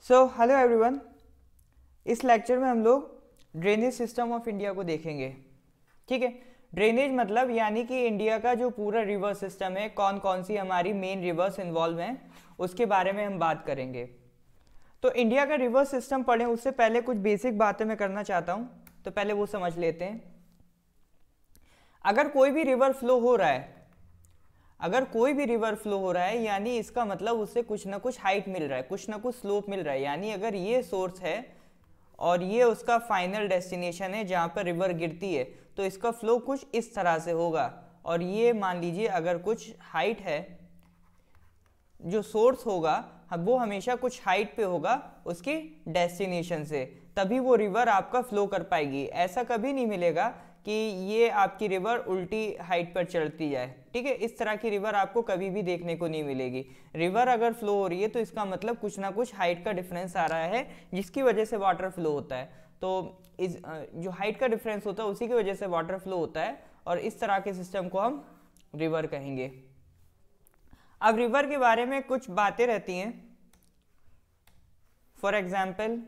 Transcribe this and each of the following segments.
Hello everyone. इस lecture में हम लोग ड्रेनेज सिस्टम ऑफ इंडिया को देखेंगे। ठीक है, ड्रेनेज मतलब यानी कि इंडिया का जो पूरा रिवर सिस्टम है, कौन कौन सी हमारी मेन रिवर्स इन्वॉल्व हैं, उसके बारे में हम बात करेंगे। तो इंडिया का रिवर सिस्टम पढ़ें उससे पहले कुछ बेसिक बातें मैं करना चाहता हूँ, तो पहले वो समझ लेते हैं। अगर कोई भी रिवर फ्लो हो रहा है, यानी इसका मतलब उससे कुछ ना कुछ हाइट मिल रहा है, कुछ ना कुछ स्लोप मिल रहा है। यानी अगर ये सोर्स है और ये उसका फाइनल डेस्टिनेशन है जहाँ पर रिवर गिरती है, तो इसका फ्लो कुछ इस तरह से होगा। और ये मान लीजिए अगर कुछ हाइट है, जो सोर्स होगा वो हमेशा कुछ हाइट पे होगा उसकी डेस्टिनेशन से, तभी वो रिवर आपका फ्लो कर पाएगी। ऐसा कभी नहीं मिलेगा कि ये आपकी रिवर उल्टी हाइट पर चढ़ती जाए। ठीक है, इस तरह की रिवर आपको कभी भी देखने को नहीं मिलेगी। रिवर अगर फ्लो हो रही है तो इसका मतलब कुछ ना कुछ हाइट का डिफरेंस आ रहा है, जिसकी वजह से वाटर फ्लो होता है। तो इस जो हाइट का डिफरेंस होता है उसी की वजह से वाटर फ्लो होता है, और इस तरह के सिस्टम को हम रिवर कहेंगे। अब रिवर के बारे में कुछ बातें रहती हैं। फॉर एग्जाम्पल,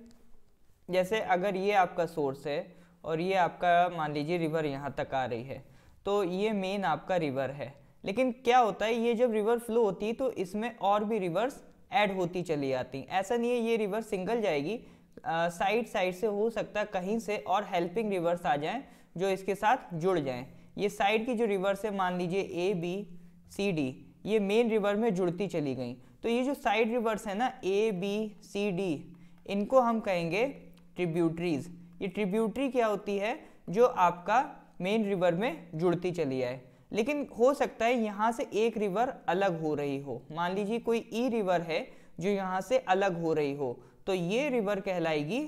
जैसे अगर ये आपका सोर्स है और ये आपका मान लीजिए रिवर यहाँ तक आ रही है, तो ये मेन आपका रिवर है। लेकिन क्या होता है, ये जब रिवर फ्लो होती है तो इसमें और भी रिवर्स ऐड होती चली आती। ऐसा नहीं है ये रिवर सिंगल जाएगी, साइड साइड से हो सकता है कहीं से और हेल्पिंग रिवर्स आ जाएं जो इसके साथ जुड़ जाएं। ये साइड की जो रिवर्स है, मान लीजिए ए बी सी डी, ये मेन रिवर में जुड़ती चली गई। तो ये जो साइड रिवर्स है ना, ए बी सी डी, इनको हम कहेंगे ट्रिब्यूटरीज। ये ट्रिब्यूटरी क्या होती है, जो आपका मेन रिवर में जुड़ती चली आए। लेकिन हो सकता है यहाँ से एक रिवर अलग हो रही हो, मान लीजिए कोई ई रिवर है जो यहाँ से अलग हो रही हो, तो ये रिवर कहलाएगी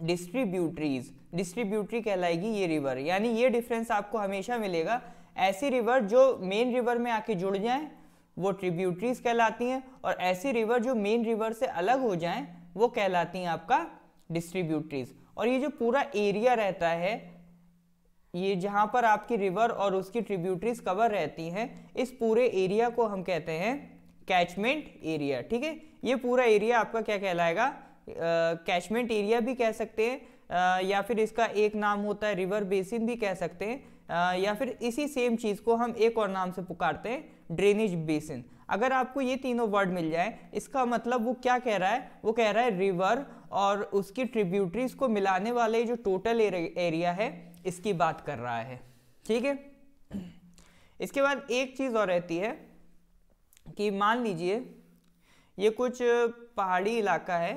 डिस्ट्रीब्यूटरीज। डिस्ट्रीब्यूटरी कहलाएगी ये रिवर। यानी ये डिफरेंस आपको हमेशा मिलेगा। ऐसी रिवर जो मेन रिवर में आके जुड़ जाएं वो ट्रिब्यूटरीज कहलाती हैं, और ऐसी रिवर जो मेन रिवर से अलग हो जाएं वो कहलाती हैं आपका डिस्ट्रीब्यूटरीज। और ये जो पूरा एरिया रहता है, ये जहां पर आपकी रिवर और उसकी ट्रिब्यूटरीज कवर रहती हैं, इस पूरे एरिया को हम कहते हैं कैचमेंट एरिया। ठीक है, ये पूरा एरिया आपका क्या कहलाएगा, कैचमेंट एरिया भी कह सकते हैं, या फिर इसका एक नाम होता है रिवर बेसिन भी कह सकते हैं, या फिर इसी सेम चीज को हम एक और नाम से पुकारते हैं, ड्रेनेज बेसिन। अगर आपको ये तीनों वर्ड मिल जाए, इसका मतलब वो क्या कह रहा है, वो कह रहा है रिवर और उसकी ट्रिब्यूटरीज को मिलाने वाले जो टोटल एरिया है इसकी बात कर रहा है। ठीक है, इसके बाद एक चीज और रहती है कि मान लीजिए ये कुछ पहाड़ी इलाका है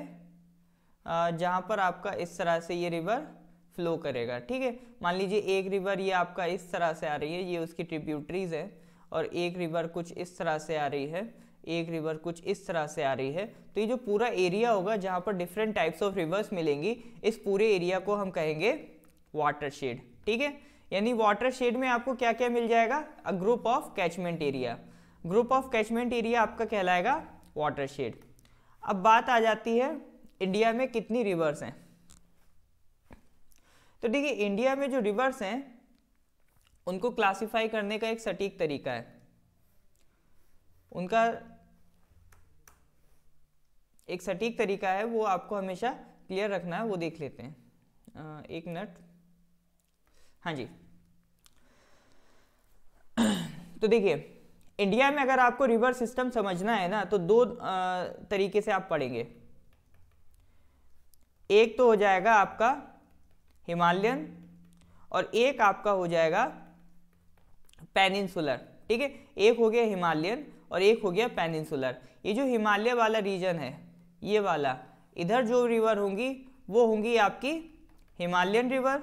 जहां पर आपका इस तरह से ये रिवर फ्लो करेगा। ठीक है, मान लीजिए एक रिवर ये आपका इस तरह से आ रही है, ये उसकी ट्रिब्यूटरीज है, और एक रिवर कुछ इस तरह से आ रही है, एक रिवर कुछ इस तरह से आ रही है। तो ये जो पूरा एरिया होगा जहां पर डिफरेंट टाइप्स ऑफ रिवर्स मिलेंगी, इस पूरे एरिया को हम कहेंगे वाटरशेड। ठीक है, यानी वाटरशेड में आपको क्या क्या मिल जाएगा, a group of catchment area. Group of catchment area आपका कहलाएगा वाटरशेड। अब बात आ जाती है इंडिया में कितनी रिवर्स हैं। तो देखिए, इंडिया में जो रिवर्स हैं उनको क्लासिफाई करने का एक सटीक तरीका है। उनका एक सटीक तरीका है, वो आपको हमेशा क्लियर रखना है, वो देख लेते हैं। एक मिनट, हाँ जी। तो देखिए, इंडिया में अगर आपको रिवर सिस्टम समझना है ना, तो दो तरीके से आप पढ़ेंगे। एक तो हो जाएगा आपका हिमालयन, और एक आपका हो जाएगा पेनिनसुलर। ठीक है, एक हो गया हिमालयन और एक हो गया पेनिनसुलर। ये जो हिमालय वाला रीजन है, ये वाला, इधर जो रिवर होंगी वो होंगी आपकी हिमालयन रिवर,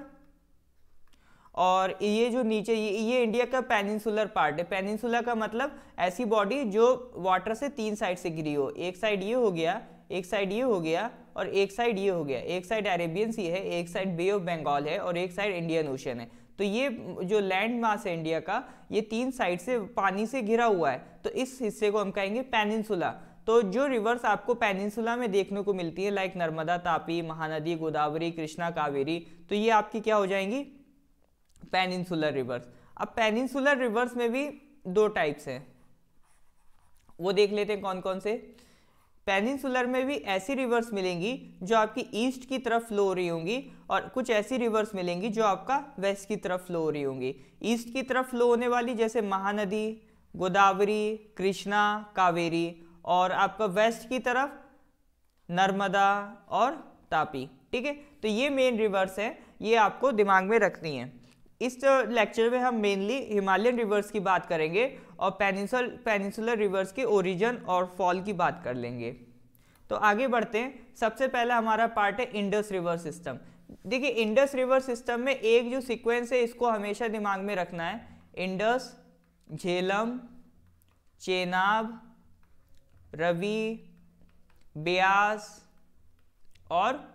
और ये जो नीचे ये इंडिया का पेनिनसुलर पार्ट है। पेनिनसुला का मतलब ऐसी बॉडी जो वाटर से तीन साइड से घिरी हो। एक साइड ये हो गया, एक साइड ये हो गया, और एक साइड ये हो गया। एक साइड अरेबियन सी है, एक साइड बे ऑफ बंगाल है, और एक साइड इंडियन ओशन है। तो ये जो लैंड मास है इंडिया का, ये तीन साइड से पानी से घिरा हुआ है, तो इस हिस्से को हम कहेंगे पेनिनसुला। तो जो रिवर्स आपको पेनिनसुला में देखने को मिलती है, लाइक नर्मदा, तापी, महानदी, गोदावरी, कृष्णा, कावेरी, तो ये आपकी क्या हो जाएंगी, पेनिनसुलर रिवर्स। अब पेनिनसुलर रिवर्स में भी दो टाइप्स हैं, वो देख लेते हैं कौन कौन से। पेनिनसुलर में भी ऐसी रिवर्स मिलेंगी जो आपकी ईस्ट की तरफ फ्लो हो रही होंगी और कुछ ऐसी रिवर्स मिलेंगी जो आपका वेस्ट की तरफ फ्लो हो रही होंगी। ईस्ट की तरफ फ्लो होने वाली जैसे महानदी, गोदावरी, कृष्णा, कावेरी, और आपका वेस्ट की तरफ नर्मदा और तापी। ठीक है, तो ये मेन रिवर्स है, ये आपको दिमाग में रखनी है। इस लेक्चर में हम मेनली हिमालयन रिवर्स की बात करेंगे और पेनिनसुलर रिवर्स के ओरिजिन और फॉल की बात कर लेंगे। तो आगे बढ़ते हैं। सबसे पहला हमारा पार्ट है इंडस रिवर सिस्टम। देखिए, इंडस रिवर सिस्टम में एक जो सीक्वेंस है इसको हमेशा दिमाग में रखना है, इंडस, झेलम, चेनाब, रवि, ब्यास और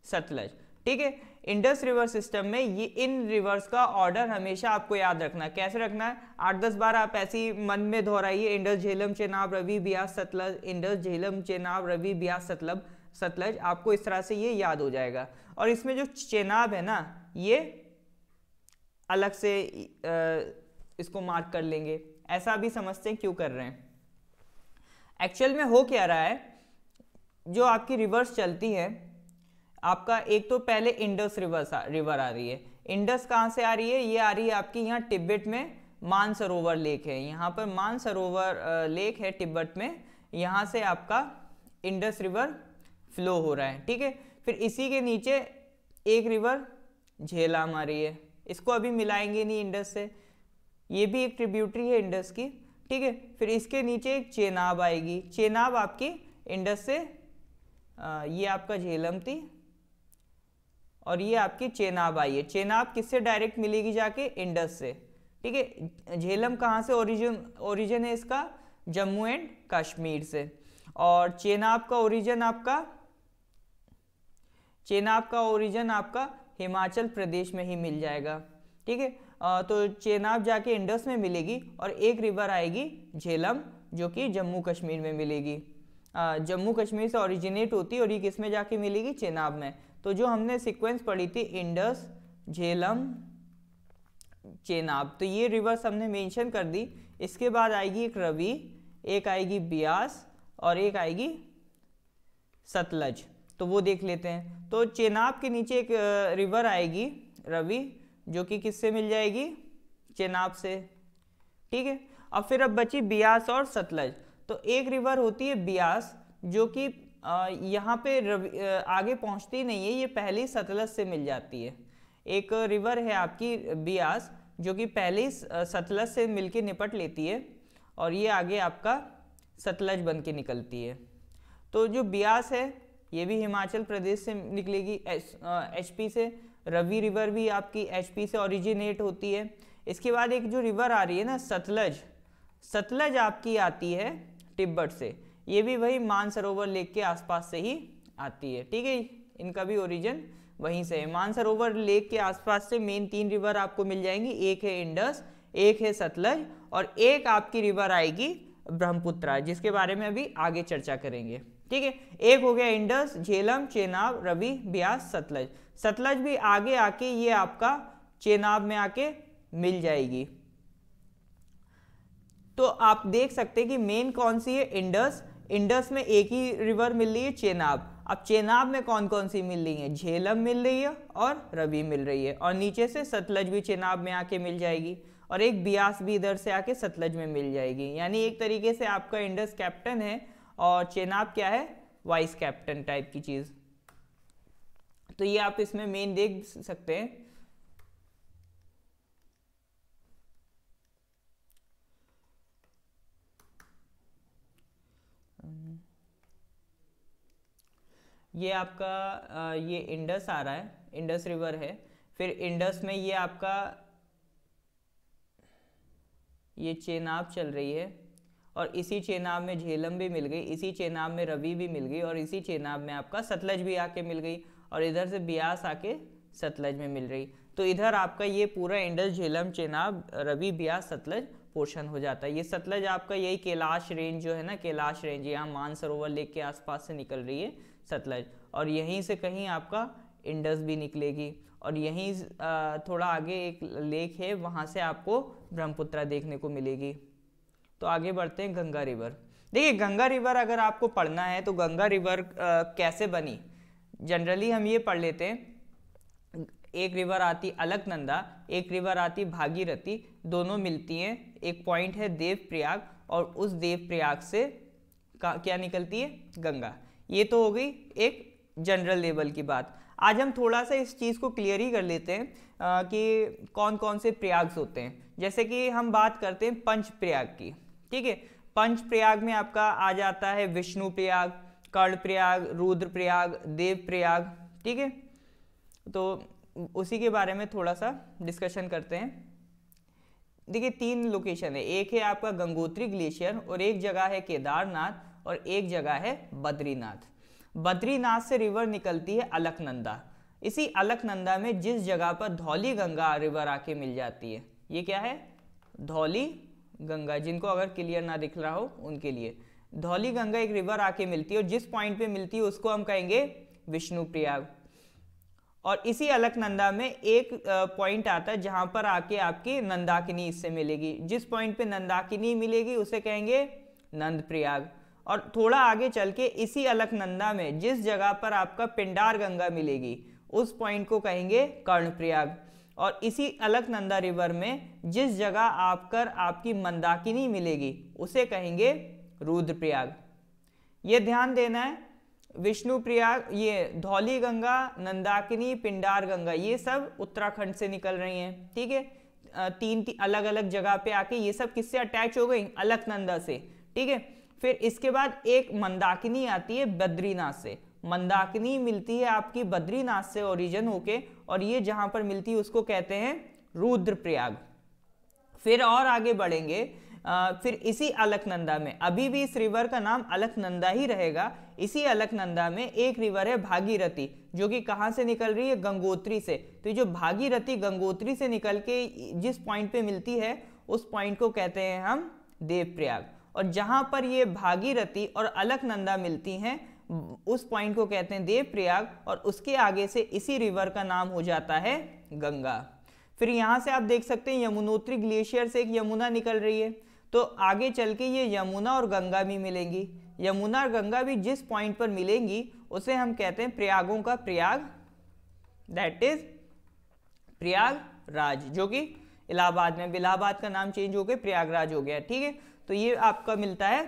सतलज। ठीक है, इंडस रिवर सिस्टम में ये इन रिवर्स का ऑर्डर हमेशा आपको याद रखना है। कैसे रखना है? 8-10 बार आप ऐसी मन में दोहराइए, इंडस, झेलम, चेनाब, रवि, ब्यास, सतलज, इंडस, झेलम, चेनाब, रवि, ब्यास, सतलज। आपको इस तरह से ये याद हो जाएगा। और इसमें जो चेनाब है ना, ये अलग से इसको मार्क कर लेंगे। ऐसा भी समझते हैं क्यों कर रहे हैं। एक्चुअल में हो क्या रहा है, जो आपकी रिवर्स चलती है आपका, एक तो पहले इंडस रिवर आ रही है। इंडस कहाँ से आ रही है? ये आ रही है आपकी यहाँ तिब्बत में, मानसरोवर लेक है, यहाँ पर मानसरोवर लेक है तिब्बत में, यहाँ से आपका इंडस रिवर फ्लो हो रहा है। ठीक है, फिर इसी के नीचे एक रिवर झेलम आ रही है, इसको अभी मिलाएंगे नहीं इंडस से, ये भी एक ट्रिब्यूटरी है इंडस की। ठीक है, फिर इसके नीचे एक चेनाब आएगी, चेनाब आपकी इंडस से, ये आपका झेलम थी और ये आपकी चेनाब आई है। चेनाब किससे डायरेक्ट मिलेगी? जाके इंडस से। ठीक है, झेलम कहाँ से ओरिजिन है इसका? जम्मू एंड कश्मीर से। और चेनाब का ओरिजिन आपका हिमाचल प्रदेश में ही मिल जाएगा। ठीक है, तो चेनाब जाके इंडस में मिलेगी और एक रिवर आएगी झेलम जो कि जम्मू कश्मीर में मिलेगी। जम्मू कश्मीर से ओरिजिनेट होती है और ये किस में जाके मिलेगी? चेनाब में। तो जो हमने सीक्वेंस पढ़ी थी इंडस, झेलम, चेनाब, तो ये रिवर्स हमने मेंशन कर दी। इसके बाद आएगी एक रवि, एक आएगी ब्यास और एक आएगी सतलज। तो वो देख लेते हैं। तो चेनाब के नीचे एक रिवर आएगी रवि, जो कि किससे मिल जाएगी? चेनाब से। ठीक है, अब फिर अब बची ब्यास और सतलज। तो एक रिवर होती है ब्यास जो कि यहाँ पे आगे पहुँचती नहीं है, ये पहले ही सतलज से मिल जाती है। एक रिवर है आपकी ब्यास जो कि पहले ही सतलज से मिलके निपट लेती है और ये आगे आपका सतलज बन के निकलती है। तो जो ब्यास है ये भी हिमाचल प्रदेश से निकलेगी, एचपी से। रवि रिवर भी आपकी एचपी से ओरिजिनेट होती है। इसके बाद एक जो रिवर आ रही है ना सतलज, सतलज आपकी आती है तिब्बत से, ये भी वही मानसरोवर लेक के आसपास से ही आती है। ठीक है, इनका भी ओरिजिन वहीं से है। मानसरोवर लेक के आसपास से मेन 3 रिवर आपको मिल जाएंगी, एक है इंडस, एक है सतलज और एक आपकी रिवर आएगी ब्रह्मपुत्रा, जिसके बारे में अभी आगे चर्चा करेंगे। ठीक है, एक हो गया इंडस, झेलम, चेनाब, रवि, ब्यास, सतलज। सतलज भी आगे आके ये आपका चेनाब में आके मिल जाएगी। तो आप देख सकते हैं कि मेन कौन सी है? इंडस। इंडस में एक ही रिवर मिल रही है चेनाब। अब चेनाब में कौन कौन सी मिल रही है? झेलम मिल रही है और रवि मिल रही है, और नीचे से सतलज भी चेनाब में आके मिल जाएगी और एक ब्यास भी इधर से आके सतलज में मिल जाएगी। यानी एक तरीके से आपका इंडस कैप्टन है और चेनाब क्या है? वाइस कैप्टन टाइप की चीज। तो ये आप इसमें मेन देख सकते हैं। ये आपका ये इंडस आ रहा है, इंडस रिवर है। फिर इंडस में ये आपका ये चेनाब चल रही है और इसी चेनाब में झेलम भी मिल गई, इसी चेनाब में रवि भी मिल गई और इसी चेनाब में आपका सतलज भी आके मिल गई और इधर से ब्यास आके सतलज में मिल रही। तो इधर आपका ये पूरा इंडस, झेलम, चेनाब, रवि, ब्यास, सतलज पोर्शन हो जाता है। ये सतलज आपका यही कैलाश रेंज जो है ना, कैलाश रेंज यहाँ मानसरोवर लेक के आसपास से निकल रही है सतलज, और यहीं से कहीं आपका इंडस भी निकलेगी और यहीं थोड़ा आगे एक लेक है, वहाँ से आपको ब्रह्मपुत्रा देखने को मिलेगी। तो आगे बढ़ते हैं गंगा रिवर। देखिए गंगा रिवर अगर आपको पढ़ना है तो गंगा रिवर कैसे बनी, जनरली हम ये पढ़ लेते हैं, एक रिवर आती अलकनंदा, एक रिवर आती भागीरथी, दोनों मिलती हैं, एक पॉइंट है देवप्रयाग और उस देवप्रयाग से क्या निकलती है, गंगा। ये तो हो गई एक जनरल लेवल की बात। आज हम थोड़ा सा इस चीज़ को क्लियर ही कर लेते हैं कि कौन कौन से प्रयाग होते हैं। जैसे कि हम बात करते हैं पंच प्रयाग की, ठीक है। पंच प्रयाग में आपका आ जाता है विष्णु प्रयाग, कर्ण प्रयाग, रुद्र प्रयाग, देव प्रयाग, ठीक है। तो उसी के बारे में थोड़ा सा डिस्कशन करते हैं। देखिए 3 लोकेशन है, एक है आपका गंगोत्री ग्लेशियर और एक जगह है केदारनाथ और एक जगह है बद्रीनाथ। बद्रीनाथ से रिवर निकलती है अलकनंदा। इसी अलकनंदा में जिस जगह पर धौली गंगा रिवर आके मिल जाती है, ये क्या है, धौली गंगा, जिनको अगर क्लियर ना दिख रहा हो उनके लिए, धौली गंगा एक रिवर आके मिलती है और जिस पॉइंट पे मिलती है उसको हम कहेंगे विष्णु प्रयाग। और इसी अलकनंदा में एक पॉइंट आता है जहां पर आके आपकी नंदाकिनी इससे मिलेगी, जिस पॉइंट पे नंदाकिनी मिलेगी उसे कहेंगे नंद प्रयाग। और थोड़ा आगे चल के इसी अलकनंदा में जिस जगह पर आपका पिंडार गंगा मिलेगी उस पॉइंट को कहेंगे कर्ण प्रयाग। और इसी अलकनंदा रिवर में जिस जगह आपकी मंदाकिनी मिलेगी उसे कहेंगे रुद्र प्रयाग। ये ध्यान देना है, विष्णु प्रयाग, ये धौली गंगा, नंदाकिनी, पिंडार गंगा, ये सब उत्तराखंड से निकल रही हैं, ठीक है। 3 अलग अलग जगह पे आके ये सब किससे अटैच हो गई, अलकनंदा से, ठीक है। फिर इसके बाद एक मंदाकिनी आती है बद्रीनाथ से, मंदाकिनी मिलती है आपकी बद्रीनाथ से ओरिजिन होके, और ये जहां पर मिलती है उसको कहते हैं रुद्र प्रयाग। फिर और आगे बढ़ेंगे, फिर इसी अलकनंदा में, अभी भी इस रिवर का नाम अलकनंदा ही रहेगा, इसी अलकनंदा में एक रिवर है भागीरथी, जो कि कहां से निकल रही है, गंगोत्री से। तो ये जो भागीरथी गंगोत्री से निकल के जिस पॉइंट पे मिलती है उस पॉइंट को कहते हैं हम देवप्रयाग। और जहां पर ये भागीरथी और अलकनंदा मिलती हैं उस पॉइंट को कहते हैं देवप्रयाग, और उसके आगे से इसी रिवर का नाम हो जाता है गंगा। फिर यहां से आप देख सकते हैं यमुनोत्री ग्लेशियर से एक यमुना निकल रही है, तो आगे चल के ये यमुना और गंगा भी मिलेंगी। यमुना और गंगा भी जिस पॉइंट पर मिलेंगी उसे हम कहते हैं प्रयागों का प्रयाग, दैट इज प्रयागराज, जो कि इलाहाबाद में, इलाहाबाद का नाम चेंज होकर प्रयागराज हो गया, ठीक है। तो ये आपका मिलता है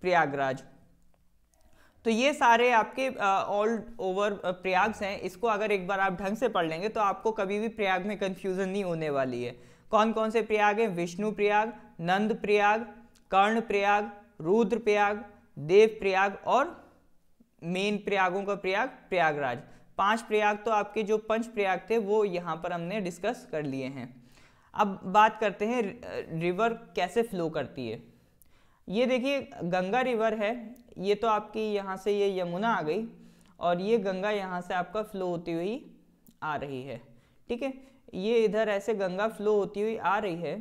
प्रयागराज। तो ये सारे आपके ऑल ओवर प्रयाग्स हैं। इसको अगर एक बार आप ढंग से पढ़ लेंगे तो आपको कभी भी प्रयाग में कंफ्यूजन नहीं होने वाली है। कौन कौन से प्रयाग हैं, विष्णु प्रयाग, नंद प्रयाग, कर्ण प्रयाग, रुद्र प्रयाग, देव प्रयाग और मेन प्रयागों का प्रयाग प्रयागराज। 5 प्रयाग तो आपके जो पंच प्रयाग थे वो यहाँ पर हमने डिस्कस कर लिए हैं। अब बात करते हैं रिवर कैसे फ्लो करती है। ये देखिए गंगा रिवर है, ये तो आपकी यहाँ से ये यमुना आ गई और ये गंगा यहाँ से आपका फ्लो होती हुई आ रही है, ठीक है। ये इधर ऐसे गंगा फ्लो होती हुई आ रही है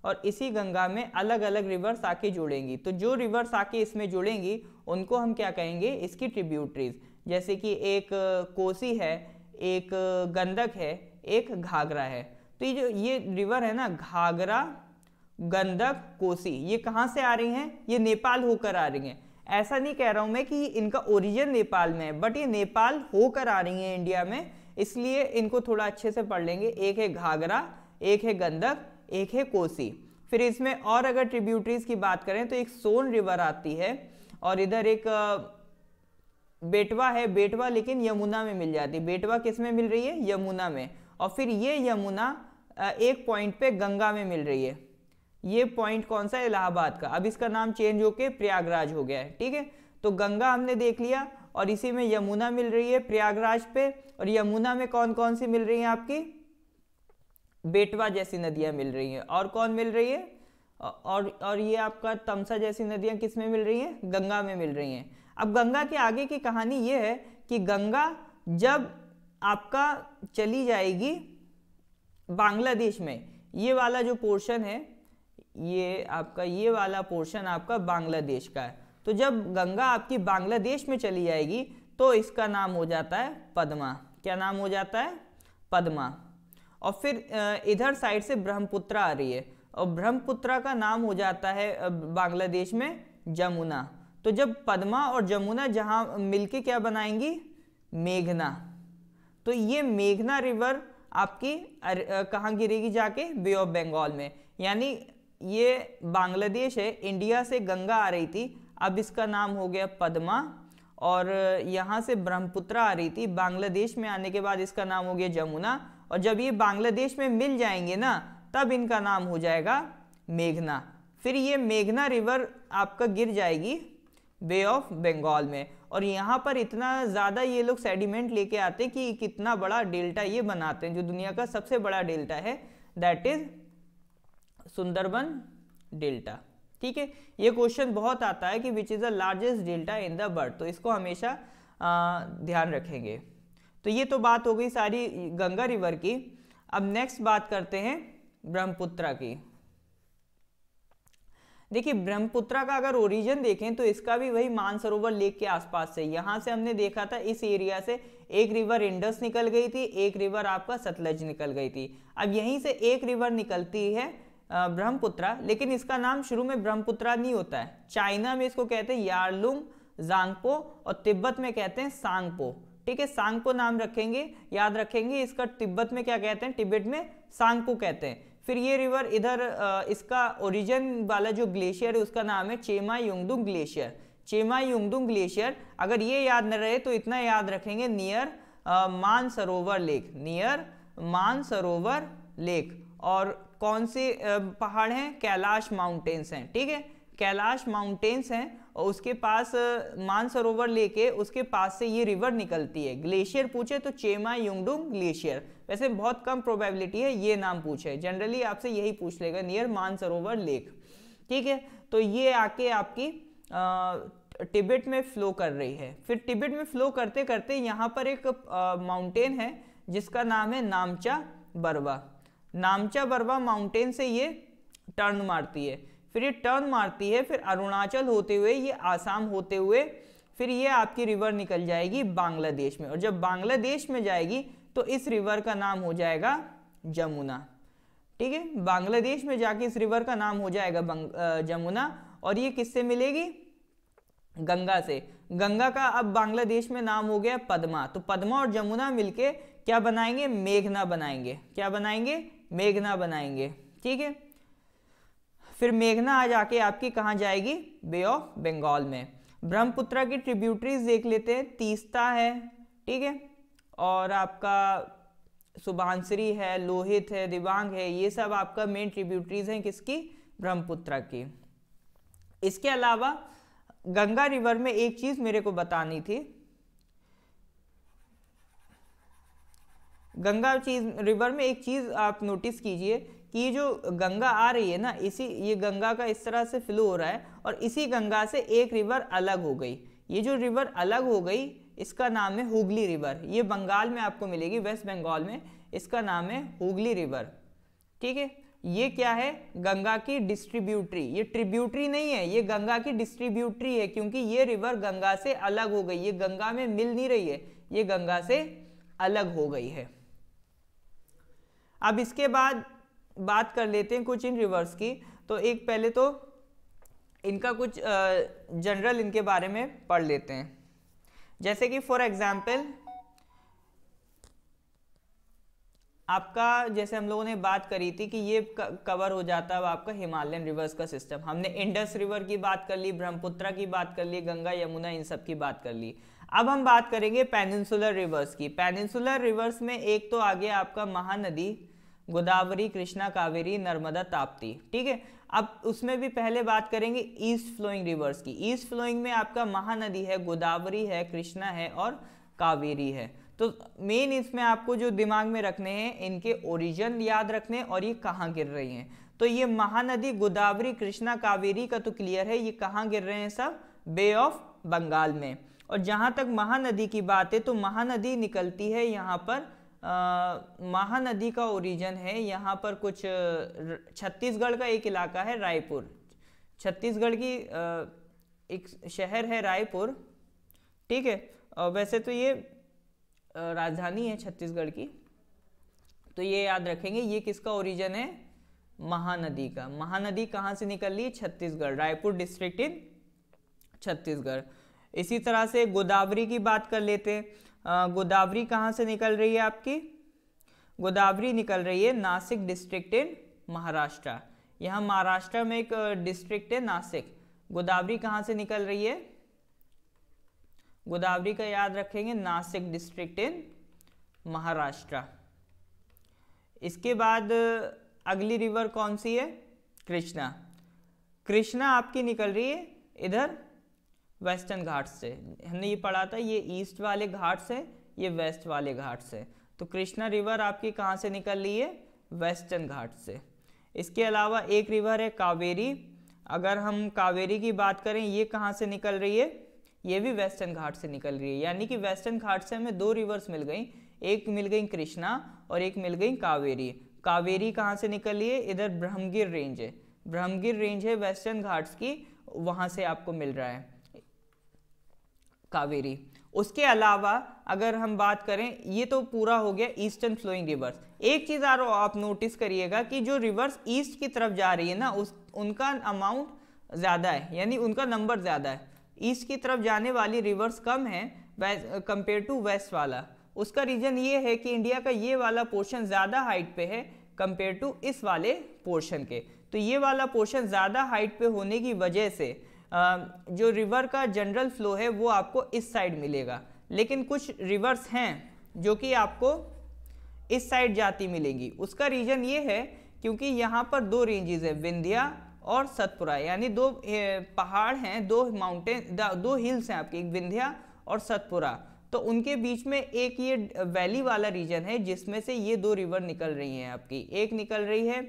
और इसी गंगा में अलग अलग रिवर्स आके जुड़ेंगी। तो जो रिवर्स आके इसमें जुड़ेंगी उनको हम क्या कहेंगे, इसकी ट्रिब्यूटरीज। जैसे कि एक कोसी है, एक गंडक है, एक घाघरा है। तो ये जो ये रिवर है ना, घाघरा, गंडक, कोसी, ये कहाँ से आ रही हैं, ये नेपाल होकर आ रही हैं। ऐसा नहीं कह रहा हूं मैं कि इनका ओरिजिन नेपाल में है, बट ये नेपाल होकर आ रही हैं इंडिया में, इसलिए इनको थोड़ा अच्छे से पढ़ लेंगे। एक है घाघरा, एक है गंडक, एक है कोसी। फिर इसमें और अगर ट्रिब्यूटरीज की बात करें तो एक सोन रिवर आती है और इधर एक बेटवा है, बेटवा लेकिन यमुना में मिल जाती है। बेटवा किस में मिल रही है, यमुना में। और फिर ये यमुना एक पॉइंट पे गंगा में मिल रही है। ये पॉइंट कौन सा है, इलाहाबाद का। अब इसका नाम चेंज होके प्रयागराज हो गया है, ठीक है। तो गंगा हमने देख लिया और इसी में यमुना मिल रही है प्रयागराज पे। और यमुना में कौन कौन सी मिल रही है आपकी, बेटवा जैसी नदियां मिल रही हैं। और कौन मिल रही है, और ये आपका तमसा जैसी नदियां किस में मिल रही हैं, गंगा में मिल रही हैं। अब गंगा के आगे की कहानी ये है कि गंगा जब आपका चली जाएगी बांग्लादेश में, ये वाला जो पोर्शन है, ये आपका ये वाला पोर्शन आपका बांग्लादेश का है। तो जब गंगा आपकी बांग्लादेश में चली जाएगी तो इसका नाम हो जाता है पद्मा। क्या नाम हो जाता है, पद्मा। और फिर इधर साइड से ब्रह्मपुत्रा आ रही है और ब्रह्मपुत्रा का नाम हो जाता है बांग्लादेश में जमुना। तो जब पद्मा और जमुना जहां मिलके क्या बनाएंगी, मेघना, तो ये मेघना रिवर आपकी कहाँ गिरेगी जाके, बे ऑफ बंगाल में। यानी ये बांग्लादेश है, इंडिया से गंगा आ रही थी, अब इसका नाम हो गया पद्मा, और यहाँ से ब्रह्मपुत्र आ रही थी, बांग्लादेश में आने के बाद इसका नाम हो गया जमुना, और जब ये बांग्लादेश में मिल जाएंगे ना तब इनका नाम हो जाएगा मेघना। फिर ये मेघना रिवर आपका गिर जाएगी बे ऑफ बंगाल में, और यहाँ पर इतना ज़्यादा ये लोग सेडिमेंट लेके आते हैं कि कितना बड़ा डेल्टा ये बनाते हैं, जो दुनिया का सबसे बड़ा डेल्टा है, दैट इज सुंदरबन डेल्टा। ठीक है, ये क्वेश्चन बहुत आता है कि which is the largest delta in the world, तो इसको हमेशा ध्यान रखेंगे। तो ये तो बात हो गई सारी गंगा रिवर की। अब नेक्स्ट बात करते हैं ब्रह्मपुत्र की। देखिए ब्रह्मपुत्र का अगर ओरिजिन देखें तो इसका भी वही मानसरोवर लेक के आसपास से, यहाँ से हमने देखा था इस एरिया से एक रिवर इंडस निकल गई थी, एक रिवर आपका सतलज निकल गई थी। अब यहीं से एक रिवर निकलती है ब्रह्मपुत्र, लेकिन इसका नाम शुरू में ब्रह्मपुत्र नहीं होता है। चाइना में इसको कहते हैं यारलुंग जांगपो और तिब्बत में कहते हैं सांगपो। ठीक है, सांगपो नाम रखेंगे, याद रखेंगे। इसका तिब्बत में क्या कहते हैं, तिब्बत में सांगपो कहते हैं। फिर ये रिवर इधर इसका ओरिजिन वाला जो ग्लेशियर है उसका नाम है चेमाई युंगडुंग ग्लेशियर। चेमाई युंगडुंग ग्लेशियर, अगर ये याद न रहे तो इतना याद रखेंगे, near Mansarovar lake, near Mansarovar lake. और कौन से पहाड़ हैं, कैलाश माउंटेन्स हैं। ठीक है, कैलाश माउंटेन्स हैं और उसके पास मानसरोवर लेक है, उसके पास से ये रिवर निकलती है। ग्लेशियर पूछे तो चेमाई युंगडुंग ग्लेशियर, वैसे बहुत कम प्रोबेबिलिटी है ये नाम पूछे, जनरली आपसे यही पूछ लेगा, नियर मानसरोवर लेक। ठीक है, तो ये आके आपकी तिब्बत में फ्लो कर रही है। फिर तिब्बत में फ्लो करते करते यहाँ पर एक माउंटेन है जिसका नाम है नामचा बरवा। नामचा बरवा माउंटेन से ये टर्न मारती है, फिर ये टर्न मारती है, फिर अरुणाचल होते हुए ये आसाम होते हुए फिर ये आपकी रिवर निकल जाएगी बांग्लादेश में, और जब बांग्लादेश में जाएगी तो इस रिवर का नाम हो जाएगा जमुना। ठीक है, बांग्लादेश में जाके इस रिवर का नाम हो जाएगा जमुना, और ये किससे मिलेगी, गंगा से। गंगा का अब बांग्लादेश में नाम हो गया पद्मा, तो पद्मा और जमुना मिलके क्या बनाएंगे, मेघना बनाएंगे। क्या बनाएंगे, मेघना बनाएंगे। ठीक है, फिर मेघना आ जाके आपकी कहाँ जाएगी, बे ऑफ बंगाल में। ब्रह्मपुत्र की ट्रिब्यूटरीज देख लेते हैं, तीस्ता है, ठीक है, और आपका सुबानसिरी है, लोहित है, दिबांग है, ये सब आपका मेन ट्रिब्यूटरीज हैं किसकी, ब्रह्मपुत्र की। इसके अलावा गंगा रिवर में एक चीज मेरे को बतानी थी, गंगा रिवर में एक चीज आप नोटिस कीजिए कि ये जो गंगा आ रही है ना, ये गंगा का इस तरह से फ्लो हो रहा है, और इसी गंगा से एक रिवर अलग हो गई। ये जो रिवर अलग हो गई इसका नाम है हुगली रिवर। ये बंगाल में आपको मिलेगी, वेस्ट बंगाल में, इसका नाम है हुगली रिवर। ठीक है, ये क्या है, गंगा की डिस्ट्रीब्यूटरी, ये ट्रिब्यूटरी नहीं है, ये गंगा की डिस्ट्रीब्यूटरी है, क्योंकि ये रिवर गंगा से अलग हो गई, ये गंगा में मिल नहीं रही है, ये गंगा से अलग हो गई है। अब इसके बाद बात कर लेते हैं कुछ इन रिवर्स की। तो एक पहले तो इनका कुछ जनरल इनके बारे में पढ़ लेते हैं, जैसे कि फॉर एग्जाम्पल आपका, जैसे हम लोगों ने बात करी थी कि ये कवर हो जाता है आपका हिमालयन रिवर्स का सिस्टम। हमने इंडस रिवर की बात कर ली, ब्रह्मपुत्र की बात कर ली, गंगा यमुना इन सब की बात कर ली। अब हम बात करेंगे पेनिनसुलर रिवर्स की। पेनिनसुलर रिवर्स में एक तो आ गया आपका महानदी, गोदावरी, कृष्णा, कावेरी, नर्मदा, ताप्ती। ठीक है, अब उसमें भी पहले बात करेंगे ईस्ट फ्लोइंग रिवर्स की। ईस्ट फ्लोइंग में आपका महानदी है, गोदावरी है, कृष्णा है और कावेरी है। तो मेन इसमें आपको जो दिमाग में रखने हैं, इनके ओरिजिन याद रखने और ये कहाँ गिर रही हैं। तो ये महानदी, गोदावरी, कृष्णा, कावेरी का तो क्लियर है, ये कहाँ गिर रहे हैं सब, बे ऑफ बंगाल में। और जहाँ तक महानदी की बात है तो महानदी निकलती है यहाँ पर, महानदी का ओरिजिन है यहाँ पर कुछ छत्तीसगढ़ का एक इलाका है रायपुर, छत्तीसगढ़ की एक शहर है रायपुर। ठीक है, वैसे तो ये राजधानी है छत्तीसगढ़ की, तो ये याद रखेंगे, ये किसका ओरिजिन है, महानदी का। महानदी कहाँ से निकल रही है, छत्तीसगढ़, रायपुर डिस्ट्रिक्ट इन छत्तीसगढ़। इसी तरह से गोदावरी की बात कर लेते हैं। गोदावरी कहाँ से निकल रही है आपकी? गोदावरी निकल रही है नासिक डिस्ट्रिक्ट इन महाराष्ट्र। यहाँ महाराष्ट्र में एक डिस्ट्रिक्ट है नासिक। गोदावरी कहाँ से निकल रही है? गोदावरी का याद रखेंगे, नासिक डिस्ट्रिक्ट इन महाराष्ट्र। इसके बाद अगली रिवर कौन सी है? कृष्णा। कृष्णा आपकी निकल रही है इधर वेस्टर्न घाट से। हमने ये पढ़ा था, ये ईस्ट वाले घाट से, ये वेस्ट वाले घाट से। तो कृष्णा रिवर आपकी कहाँ से निकल रही है? वेस्टर्न घाट से। इसके अलावा एक रिवर है कावेरी। अगर हम कावेरी की बात करें, ये कहाँ से निकल रही है? ये भी वेस्टर्न घाट से निकल रही है। यानी कि वेस्टर्न घाट से हमें दो रिवर्स मिल गई, एक मिल गई कृष्णा और एक मिल गई कावेरी। कावेरी कहाँ से निकल रही है? इधर ब्रह्मगिर रेंज है, ब्रह्मगिर रेंज है वेस्टर्न घाट्स की, वहाँ से आपको मिल रहा है कावेरी। उसके अलावा अगर हम बात करें, ये तो पूरा हो गया ईस्टर्न फ्लोइंग रिवर्स। एक चीज़ और आप नोटिस करिएगा कि जो रिवर्स ईस्ट की तरफ जा रही है ना, उनका अमाउंट ज़्यादा है, यानी उनका नंबर ज़्यादा है। ईस्ट की तरफ जाने वाली रिवर्स कम है कंपेयर टू वेस्ट वाला। उसका रीज़न ये है कि इंडिया का ये वाला पोर्शन ज़्यादा हाइट पे है कंपेयर टू इस वाले पोर्शन के। तो ये वाला पोर्शन ज़्यादा हाइट पे होने की वजह से जो रिवर का जनरल फ्लो है वो आपको इस साइड मिलेगा। लेकिन कुछ रिवर्स हैं जो कि आपको इस साइड जाती मिलेंगी। उसका रीज़न ये है क्योंकि यहाँ पर दो रेंजेस है, विंध्या और सतपुरा, यानी दो पहाड़ हैं, दो माउंटेन, दो हिल्स हैं आपकी, एक विंध्या और सतपुरा। तो उनके बीच में एक ये वैली वाला रीजन है जिसमें से ये दो रिवर निकल रही हैं आपकी। एक निकल रही है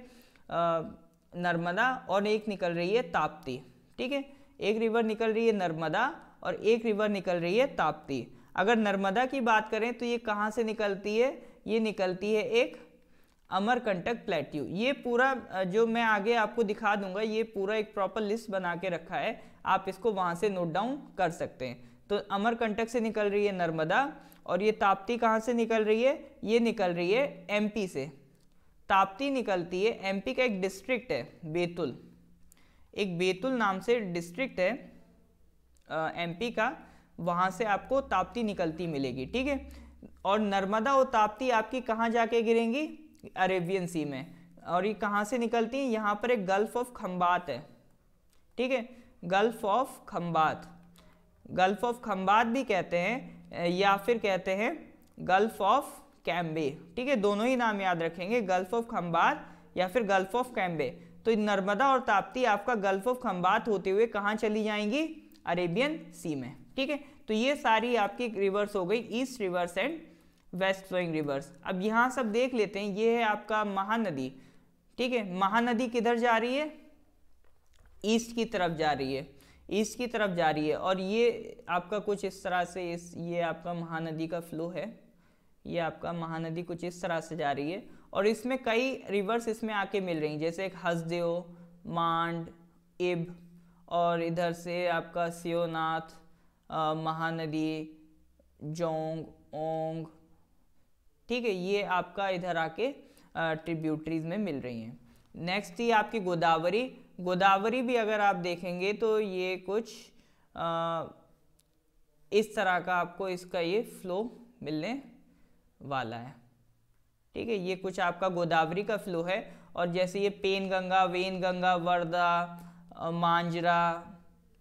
नर्मदा और एक निकल रही है ताप्ती। ठीक है, एक रिवर निकल रही है नर्मदा और एक रिवर निकल रही है ताप्ती। अगर नर्मदा की बात करें तो ये कहाँ से निकलती है? ये निकलती है एक अमरकंटक प्लेट्यू। ये पूरा जो मैं आगे आपको दिखा दूंगा, ये पूरा एक प्रॉपर लिस्ट बना के रखा है, आप इसको वहाँ से नोट डाउन कर सकते हैं। तो अमरकंटक से निकल रही है नर्मदा और ये ताप्ती कहाँ से निकल रही है? ये निकल रही है एमपी से। ताप्ती निकलती है, एमपी का एक डिस्ट्रिक्ट है बेतुल, एक बेतुल नाम से डिस्ट्रिक्ट है एमपी का, वहाँ से आपको ताप्ती निकलती मिलेगी। ठीक है, और नर्मदा और ताप्ती आपकी कहाँ जाके गिरेंगी? अरेबियन सी में। और ये कहाँ से निकलती हैं? यहाँ पर एक गल्फ ऑफ खंबात है। ठीक है, gulf of Khambhat, gulf of Khambhat भी कहते हैं या फिर कहते हैं गल्फ ऑफ कैम्बे। ठीक है, दोनों ही नाम याद रखेंगे, गल्फ ऑफ खंबात या फिर गल्फ ऑफ कैम्बे। तो नर्मदा और ताप्ती आपका गल्फ ऑफ खंबात होते हुए कहाँ चली जाएंगी? अरेबियन सी में। ठीक है, तो ये सारी आपकी रिवर्स हो गई, east rivers and west flowing rivers. अब यहाँ सब देख लेते हैं, ये है आपका महानदी। ठीक है, महानदी किधर जा रही है? ईस्ट की तरफ जा रही है, ईस्ट की तरफ जा रही है। और ये आपका कुछ इस तरह से ये आपका महानदी का फ्लो है, ये आपका महानदी कुछ इस तरह से जा रही है। और इसमें कई रिवर्स इसमें आके मिल रही हैं, जैसे एक हसदेव, मांड, इब, और इधर से आपका सियोनाथ, महानदी, जोंग, ओंग। ठीक है, ये आपका इधर आके ट्रिब्यूटरीज में मिल रही हैं। नेक्स्ट ही आपकी गोदावरी। गोदावरी भी अगर आप देखेंगे तो ये कुछ इस तरह का आपको इसका ये फ्लो मिलने वाला है। ठीक है, ये कुछ आपका गोदावरी का फ्लो है। और जैसे ये पेन गंगा, वेन गंगा, वर्धा, मांजरा,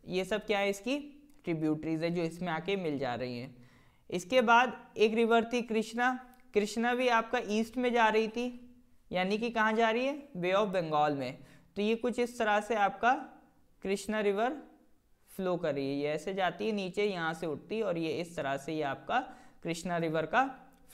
ये सब क्या है? इसकी ट्रिब्यूटरीज है जो इसमें आके मिल जा रही हैं। इसके बाद एक रिवर थी कृष्णा। कृष्णा भी आपका ईस्ट में जा रही थी, यानी कि कहाँ जा रही है? बे ऑफ बंगाल में। तो ये कुछ इस तरह से आपका कृष्णा रिवर फ्लो कर रही है, ये ऐसे जाती है नीचे, यहाँ से उठती है, और ये इस तरह से ये आपका कृष्णा रिवर का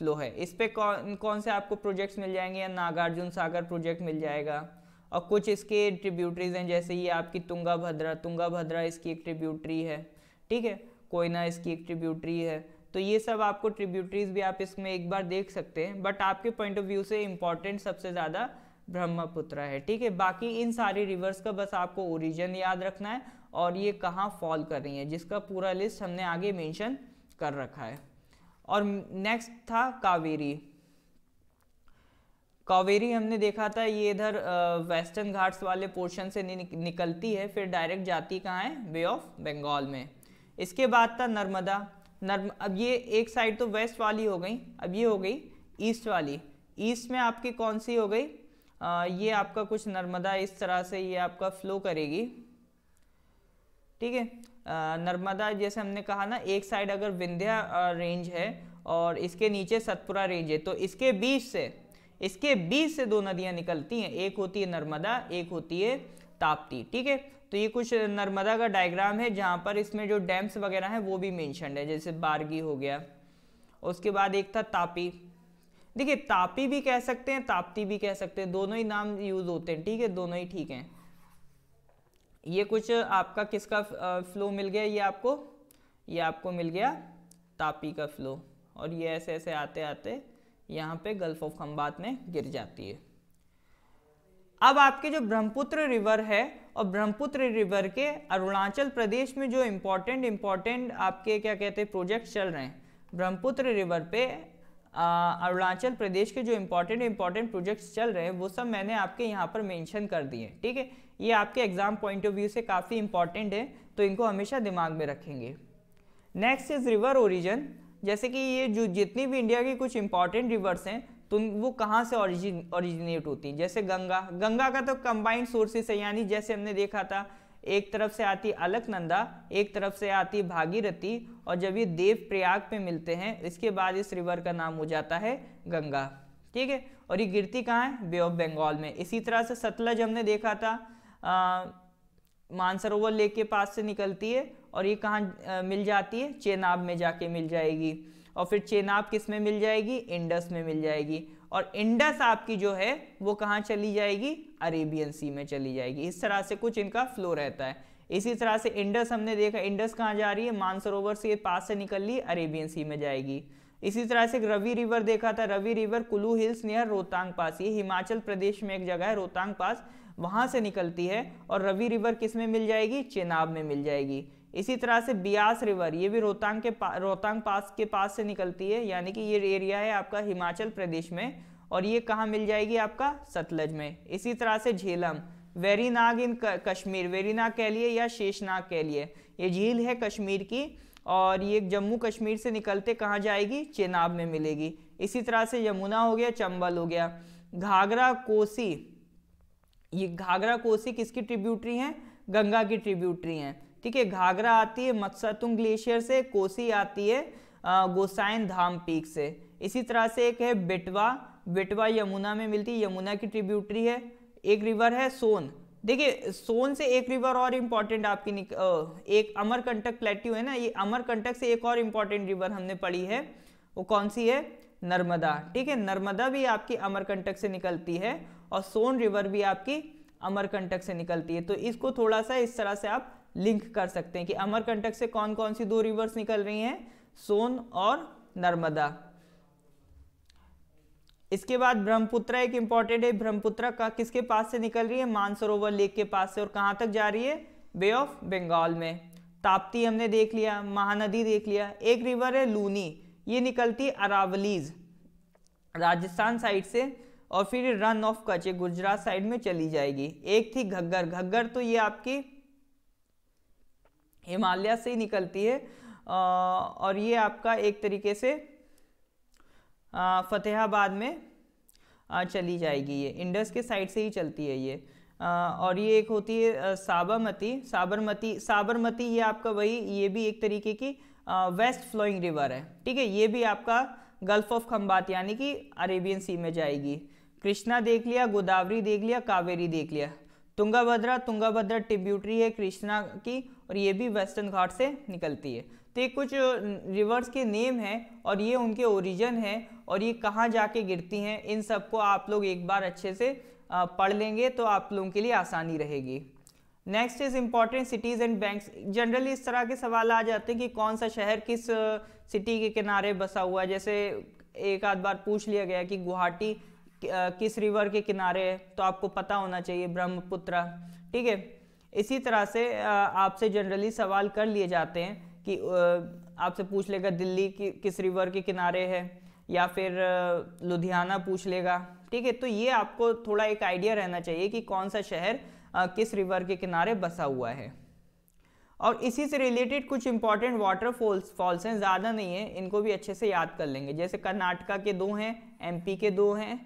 फ्लो है। इस पे कौन कौन से आपको प्रोजेक्ट्स मिल जाएंगे? या नागार्जुन सागर प्रोजेक्ट मिल जाएगा, और कुछ इसके ट्रिब्यूटरीज हैं, जैसे ये आपकी तुंगा भद्रा, तुंगा भद्रा इसकी एक ट्रिब्यूटरी है। ठीक है, कोयना इसकी एक ट्रिब्यूटरी है। तो ये सब आपको ट्रिब्यूटरीज भी आप इसमें एक बार देख सकते हैं, बट आपके पॉइंट ऑफ व्यू से इम्पॉर्टेंट सबसे ज़्यादा ब्रह्मपुत्र है। ठीक है, बाकी इन सारी रिवर्स का बस आपको ओरिजिन याद रखना है और ये कहाँ फॉल कर रही है, जिसका पूरा लिस्ट हमने आगे मेंशन कर रखा है। और नेक्स्ट था कावेरी। कावेरी हमने देखा था ये इधर वेस्टर्न घाट्स वाले पोर्शन से निकलती है, फिर डायरेक्ट जाती कहाँ है, बे ऑफ बंगाल में। इसके बाद था नर्मदा। अब ये एक साइड तो वेस्ट वाली हो गई, अब ये हो गई ईस्ट वाली। ईस्ट में आपकी कौन सी हो गई, ये आपका कुछ नर्मदा इस तरह से ये आपका फ्लो करेगी, ठीक है। नर्मदा जैसे हमने कहा ना, एक साइड अगर विंध्या रेंज है और इसके नीचे सतपुरा रेंज है, तो इसके बीच से दो नदियां निकलती हैं, एक होती है नर्मदा, एक होती है ताप्ती, ठीक है। तो ये कुछ नर्मदा का डायग्राम है जहां पर इसमें जो डैम्स वगैरह हैं वो भी मेंशन्ड है, जैसे बारगी हो गया। उसके बाद एक था तापी, देखिए तापी भी कह सकते हैं, ताप्ती भी कह सकते हैं, दोनों ही नाम यूज होते हैं, ठीक है, दोनों ही ठीक हैं। ये कुछ आपका किसका फ्लो मिल गया, ये आपको मिल गया तापी का फ्लो, और ये ऐसे ऐसे आते आते यहाँ पे गल्फ ऑफ खंबात में गिर जाती है। अब आपके जो ब्रह्मपुत्र रिवर है, और ब्रह्मपुत्र रिवर के अरुणाचल प्रदेश में जो इम्पोर्टेंट आपके क्या कहते हैं प्रोजेक्ट चल रहे हैं, ब्रह्मपुत्र रिवर पे अरुणाचल प्रदेश के जो इम्पोर्टेंट प्रोजेक्ट्स चल रहे हैं वो सब मैंने आपके यहाँ पर मेंशन कर दिए, ठीक है। ये आपके एग्जाम पॉइंट ऑफ व्यू से काफ़ी इंपॉर्टेंट है, तो इनको हमेशा दिमाग में रखेंगे। नेक्स्ट इज रिवर ओरिजिन, जैसे कि ये जो जितनी भी इंडिया की कुछ इंपॉर्टेंट रिवर्स हैं तो वो कहाँ से ओरिजिनेट होती हैं। जैसे गंगा का तो कंबाइंड सोर्सेस है, यानी जैसे हमने देखा था एक तरफ से आती अलकनंदा, एक तरफ से आती भागीरथी, और जब ये देव प्रयाग पे मिलते हैं इसके बाद इस रिवर का नाम हो जाता है गंगा, ठीक है। और ये गिरती कहाँ है, बे ऑफ बंगाल में। इसी तरह से सतलज हमने देखा था मानसरोवर लेक के पास से निकलती है, और ये कहाँ मिल जाती है, चेनाब में जाके मिल जाएगी, और फिर चेनाब किस में मिल जाएगी, इंडस में मिल जाएगी, और इंडस आपकी जो है वो कहाँ चली जाएगी, अरेबियन सी में चली जाएगी। इस तरह से कुछ इनका फ्लो रहता है। इसी तरह से इंडस हमने देखा, इंडस कहाँ जा रही है, मानसरोवर से पास से निकल ली, अरेबियन सी में जाएगी। इसी तरह से रवि रिवर देखा था, Ravi river Kullu hills near Rohtang pass, ये हिमाचल प्रदेश में एक जगह है रोहतांग पास, वहां से निकलती है, और रवि रिवर किस में मिल जाएगी, चेनाब में मिल जाएगी। इसी तरह से बियास रिवर, ये भी रोहतांग पास के पास से निकलती है, यानी कि ये एरिया है आपका हिमाचल प्रदेश में, और ये कहाँ मिल जाएगी, आपका सतलज में। इसी तरह से झेलम, वेरीनाग इन कश्मीर, वेरीनाग कह लिए या शेषनाग कह लिए, ये झील है कश्मीर की, और ये जम्मू कश्मीर से निकलते कहाँ जाएगी, चेनाब में मिलेगी। इसी तरह से यमुना हो गया, चंबल हो गया। घाघरा कोसी, ये घाघरा कोसी किसकी ट्रिब्यूटरी है, गंगा की ट्रिब्यूटरी है, ठीक है। घाघरा आती है मत्स्यतुंग ग्लेशियर से, कोसी आती है गोसाइन धाम पीक से। इसी तरह से एक है बेटवा यमुना में मिलती है, यमुना की ट्रिब्यूटरी है। एक रिवर है सोन, देखिए सोन से एक रिवर और इम्पॉर्टेंट आपकी एक अमरकंटक प्लेट्यू है ना, ये अमरकंटक से एक और इम्पॉर्टेंट रिवर हमने पढ़ी है, वो कौन सी है, नर्मदा, ठीक है। नर्मदा भी आपकी अमरकंटक से निकलती है, और सोन रिवर भी आपकी अमरकंटक से निकलती है। तो इसको थोड़ा सा इस तरह से आप लिंक कर सकते हैं कि अमरकंटक से कौन कौन सी दो रिवर्स निकल रही हैं, सोन और नर्मदा। इसके बाद ब्रह्मपुत्र एक इंपॉर्टेंट है, ब्रह्मपुत्र का किसके पास से निकल रही है, मानसरोवर लेक के पास से, और कहां तक जा रही है, बे ऑफ बंगाल में। ताप्ती हमने देख लिया, महानदी देख लिया। एक रिवर है लूनी, ये निकलती अरावलीज राजस्थान साइड से, और फिर run of Kutch Gujarat side में चली जाएगी। एक थी घग्गर, तो ये आपकी हिमालय से ही निकलती है, और ये आपका एक तरीके से फतेहाबाद में चली जाएगी, ये इंडस के साइड से ही चलती है ये। और ये एक होती है साबरमती, ये आपका वही, ये भी एक तरीके की वेस्ट फ्लोइंग रिवर है, ठीक है। ये भी आपका गल्फ ऑफ खंबात यानी कि अरेबियन सी में जाएगी। कृष्णा देख लिया, गोदावरी देख लिया, कावेरी देख लिया। तुंगाभद्रा ट्रिब्यूटरी है कृष्णा की, और ये भी वेस्टर्न घाट से निकलती है। तो ये कुछ रिवर्स के नेम हैं, और ये उनके ओरिजिन है, और ये कहाँ जाके गिरती हैं, इन सबको आप लोग एक बार अच्छे से पढ़ लेंगे तो आप लोगों के लिए आसानी रहेगी। Next is important cities and banks. Generally इस तरह के सवाल आ जाते हैं कि कौन सा शहर किस सिटी के किनारे बसा हुआ है। जैसे एक आध बार पूछ लिया गया कि गुवाहाटी किस रिवर के किनारे है, तो आपको पता होना चाहिए ब्रह्मपुत्र, ठीक है। इसी तरह से आपसे जनरली सवाल कर लिए जाते हैं कि आपसे पूछ लेगा दिल्ली की किस रिवर के किनारे है, या फिर लुधियाना पूछ लेगा, ठीक है। तो ये आपको थोड़ा एक आइडिया रहना चाहिए कि कौन सा शहर किस रिवर के किनारे बसा हुआ है। और इसी से रिलेटेड कुछ इंपॉर्टेंट वाटरफॉल्स हैं, ज़्यादा नहीं है, इनको भी अच्छे से याद कर लेंगे। जैसे कर्नाटका के 2 हैं, एमपी के 2 हैं,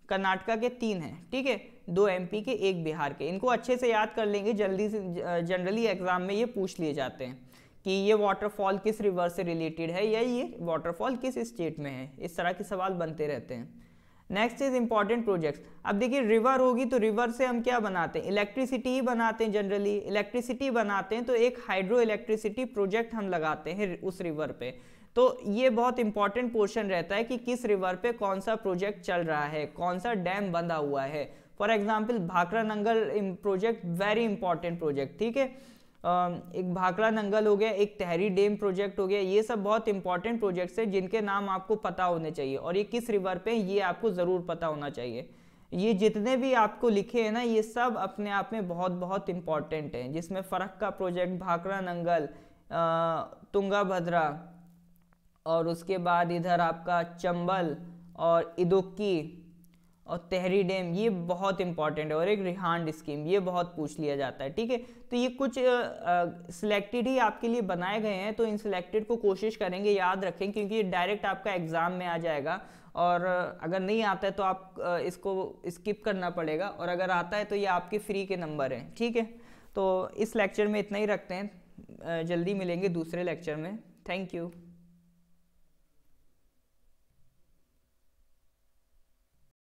कर्नाटका के 3 हैं, ठीक है, 2 एमपी के 1 बिहार के। इनको अच्छे से याद कर लेंगे, जल्दी से जनरली एग्जाम में ये पूछ लिए जाते हैं कि ये वाटरफॉल किस रिवर से रिलेटेड है या ये वाटरफॉल किस स्टेट में है। इस तरह के सवाल बनते रहते हैं। Next is important projects. अब देखिए रिवर होगी तो रिवर से हम क्या बनाते हैं, इलेक्ट्रिसिटी ही बनाते हैं। जनरली इलेक्ट्रिसिटी बनाते हैं तो एक हाइड्रो इलेक्ट्रिसिटी प्रोजेक्ट हम लगाते हैं उस रिवर पे। तो ये बहुत इंपॉर्टेंट पोर्शन रहता है कि किस रिवर पे कौन सा प्रोजेक्ट चल रहा है, कौन सा डैम बंधा हुआ है। For example Bhakra Nangal project, very important project, ठीक है। एक भाखड़ा नंगल हो गया, एक तहरी डैम प्रोजेक्ट हो गया। ये सब बहुत इंपॉर्टेंट प्रोजेक्ट्स हैं जिनके नाम आपको पता होने चाहिए, और ये किस रिवर पे ये आपको ज़रूर पता होना चाहिए। ये जितने भी आपको लिखे हैं ना, ये सब अपने आप में बहुत बहुत इंपॉर्टेंट हैं, जिसमें फरक्का प्रोजेक्ट, भाखड़ा नंगल, तुंगाभद्रा, और उसके बाद इधर आपका चंबल और इदुक्की और तहरी डैम, ये बहुत इंपॉर्टेंट है। और एक रिहांड स्कीम, ये बहुत पूछ लिया जाता है, ठीक है। तो ये कुछ सिलेक्टेड ही आपके लिए बनाए गए हैं, तो इन सिलेक्टेड को कोशिश करेंगे याद रखें, क्योंकि ये डायरेक्ट आपका एग्जाम में आ जाएगा। और अगर नहीं आता है तो आप इसको स्किप करना पड़ेगा, और अगर आता है तो ये आपके फ्री के नंबर हैं, ठीक है। तो इस लेक्चर में इतना ही रखते हैं, जल्दी मिलेंगे दूसरे लेक्चर में। Thank you.